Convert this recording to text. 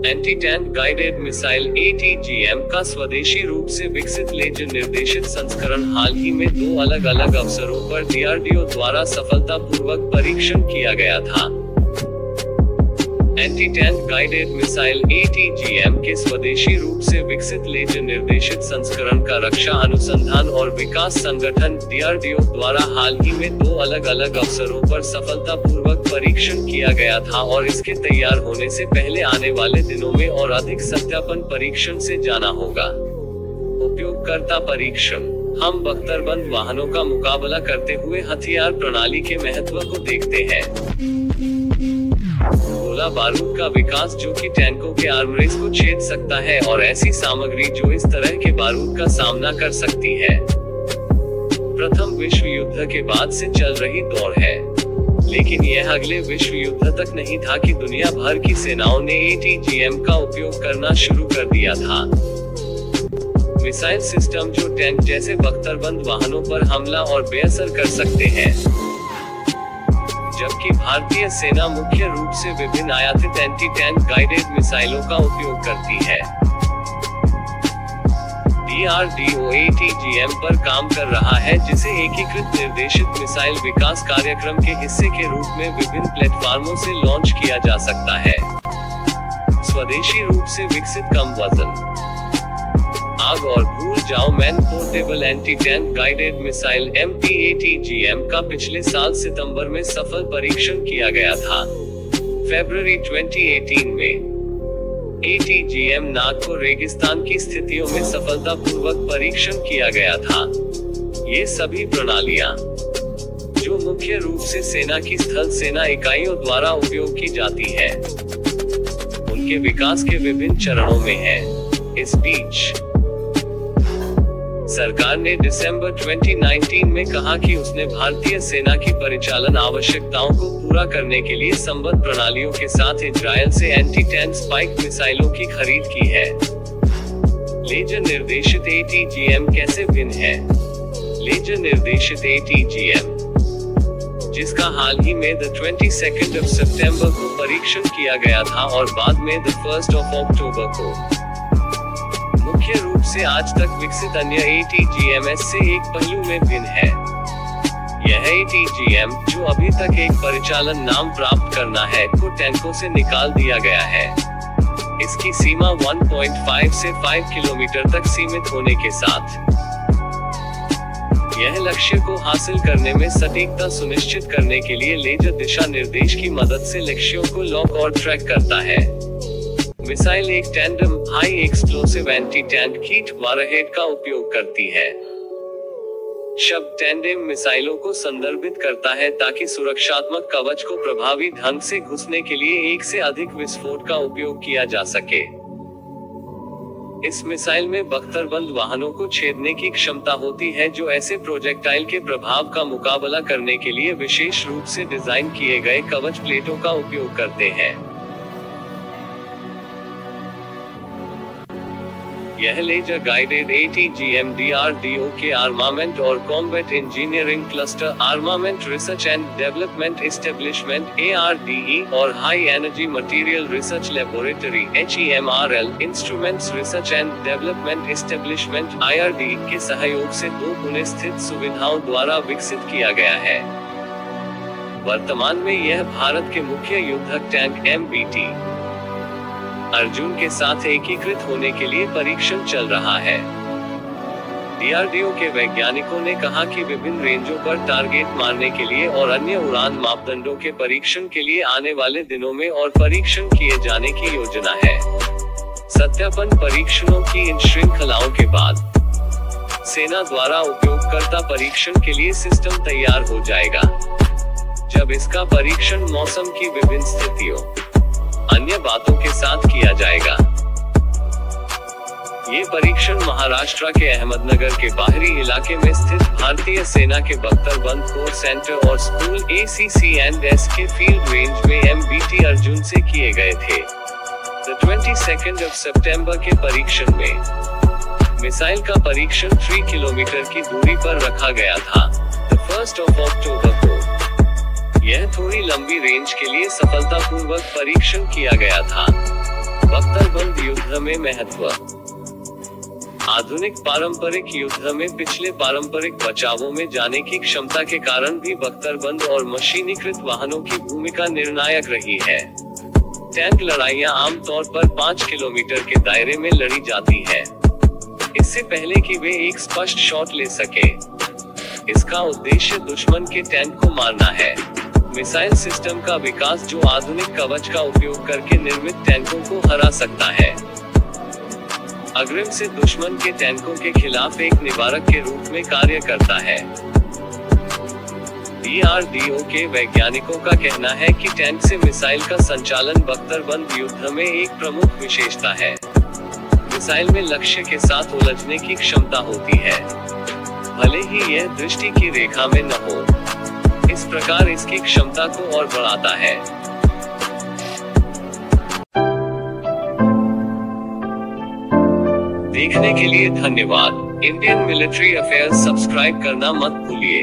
Anti tank guided missile ATGM का स्वदेशी रूप से विकसित लेजर निर्देशित संस्करण हाल ही में 2 अलग-अलग अवसरों पर DRDO द्वारा सफलतापूर्वक परीक्षण किया गया था। Anti tank guided missile ATGM के स्वदेशी रूप से विकसित लेजर निर्देशित संस्करण का रक्षा अनुसंधान और विकास संगठन DRDO द्वारा हाल ही में 2 अलग-अलग अवसरों पर सफलतापूर्वक परीक्षण किया गया था और इसके तैयार होने से पहले आने वाले दिनों में और अधिक सत्यापन परीक्षण से जाना होगा। उपयोगकर्ता परीक्षण। हम बख्तरबंद वाहनों का मुकाबला करते हुए हथियार प्रणाली के महत्व को देखते हैं। गोला बारूद का विकास जो कि टैंकों के आर्मरेस को छेद सकता है और ऐसी सामग्री जो इस तरह के बारूद का सामना कर सकती है। प्रथम विश्व युद्ध के बाद से चल रही दौड़ है, लेकिन यह अगले विश्व युद्ध तक नहीं था कि दुनिया भर की सेनाओं ने ATGM का उपयोग करना शुरू कर दिया था। मिसाइल सिस्टम जो टैंक जैसे बख्तरबंद वाहनों पर हमला और बेअसर कर सकते हैं, जबकि भारतीय सेना मुख्य रूप से विभिन्न आयातित एंटी टैंक गाइडेड मिसाइलों का उपयोग करती है। DRDO ATGM पर काम कर रहा है, जिसे एकीकृत निर्देशित मिसाइल विकास कार्यक्रम के हिस्से के रूप में विभिन्न प्लेटफार्मों से लॉन्च किया जा सकता है। स्वदेशी रूप से विकसित कम वजन आग और भूल जाओ man portable anti tank guided missile MPATGM का पिछले साल सितंबर में सफल परीक्षण किया गया था। फरवरी 2018 में ATGM नागपुर रेगिस्तान की स्थितियों में सफलतापूर्वक परीक्षण किया गया था। ये सभी प्रणालियां, जो मुख्य रूप से सेना की स्थल सेना इकाइयों द्वारा उपयोग की जाती है, उनके विकास के विभिन्न चरणों में है। इस बीच सरकार ने दिसंबर 2019 में कहा कि उसने भारतीय सेना की परिचालन आवश्यकताओं को पूरा करने के लिए संबद्ध प्रणालियों के साथ इजरायल से एंटी टैंक स्पाइक मिसाइलों की खरीद की है। लेजर निर्देशित ATGM कैसे भिन्न है? लेजर निर्देशित ATGM, जिसका हाल ही में 22 सितंबर को परीक्षण किया गया था और बाद में 1 अक्टूबर को, मुख्य रूप से आज तक विकसित अन्य ATGMs से एक पहलू में भिन्न है। यह ATGM, जो अभी तक एक परिचालन नाम प्राप्त करना है, को टैंकों से निकाल दिया गया है। इसकी सीमा 1.5 से 5 किलोमीटर तक सीमित होने के साथ, यह लक्ष्य को हासिल करने में सटीकता सुनिश्चित करने के लिए लेजर दिशा निर्देश की मदद से लक्ष्यों को लॉक और ट्रैक करता है। मिसाइल एक tandem high explosive anti tank कीट वारहेड का उपयोग करती है। शब्द टैंडेम मिसाइलों को संदर्भित करता है ताकि सुरक्षात्मक कवच को प्रभावी ढंग से घुसने के लिए एक से अधिक विस्फोट का उपयोग किया जा सके। इस मिसाइल में बख्तरबंद वाहनों को छेदने की क्षमता होती है, जो ऐसे प्रोजेक्टाइल के प्रभाव का मुकाबला करने के लिए विशेष रूप से डिजाइन किए गए कवच प्लेटों का उपयोग करते हैं। यह लेजर गाइडेड ATGM DRDO के आर्मामेंट और combat engineering cluster, armament research and development establishment ARDE और high energy material research laboratory HEMRL, instruments research and development establishment IRD के सहयोग से 2 पुणे स्थित सुविधाओं द्वारा विकसित किया गया है। वर्तमान में यह भारत के मुख्य युद्धक टैंक MBT अर्जुन के साथ एकीकृत होने के लिए परीक्षण चल रहा है। DRDO के वैज्ञानिकों ने कहा कि विभिन्न रेंजों पर टारगेट मारने के लिए और अन्य उड़ान मापदंडों के परीक्षण के लिए आने वाले दिनों में और परीक्षण किए जाने की योजना है। सत्यापन परीक्षणों की इन श्रृंखलाओं के बाद सेना द्वारा उपयोगकर्ता परीक्षण के लिए सिस्टम तैयार हो जाएगा, जब इसका परीक्षण मौसम की विभिन्न स्थितियों अन्य बातों के साथ किया जाएगा। ये परीक्षण महाराष्ट्र के अहमदनगर के बाहरी इलाके में स्थित भारतीय सेना के बख्तरबंद कोर सेंटर और स्कूल ACC&S के फील्ड रेंज में MBT अर्जुन से किए गए थे। 22 सितंबर के परीक्षण में मिसाइल का परीक्षण 3 किलोमीटर की दूरी पर रखा गया था। 1 अक्टूबर को यह थोड़ी लंबी रेंज के लिए सफलतापूर्वक परीक्षण किया गया था। बख्तरबंद युद्ध में महत्व। आधुनिक पारंपरिक युद्ध में पिछले पारंपरिक बचावों में जाने की क्षमता के कारण भी बख्तरबंद और मशीनीकृत वाहनों की भूमिका निर्णायक रही है। टैंक लड़ाइयां आमतौर पर 5 किलोमीटर के दायरे में लड़ी जाती है, इससे पहले कि वे एक स्पष्ट शॉट ले सके। इसका उद्देश्य दुश्मन के टैंक को मारना है। मिसाइल सिस्टम का विकास जो आधुनिक कवच का उपयोग करके निर्मित टैंकों को हरा सकता है। अग्रिम से दुश्मन के टैंकों के खिलाफ एक निवारक के रूप में कार्य करता है। DRDO के वैज्ञानिकों का कहना है कि टैंक से मिसाइल का संचालन बख्तरबंद युद्ध में एक प्रमुख विशेषता है। मिसाइल में लक्ष्य के साथ उलझने की क्षमता होती है, भले ही यह दृष्टि की रेखा में न हो। इस प्रकार इसकी क्षमता को और बढ़ाता है। देखने के लिए धन्यवाद। इंडियन मिलिट्री अफेयर्स सब्सक्राइब करना मत भूलिए।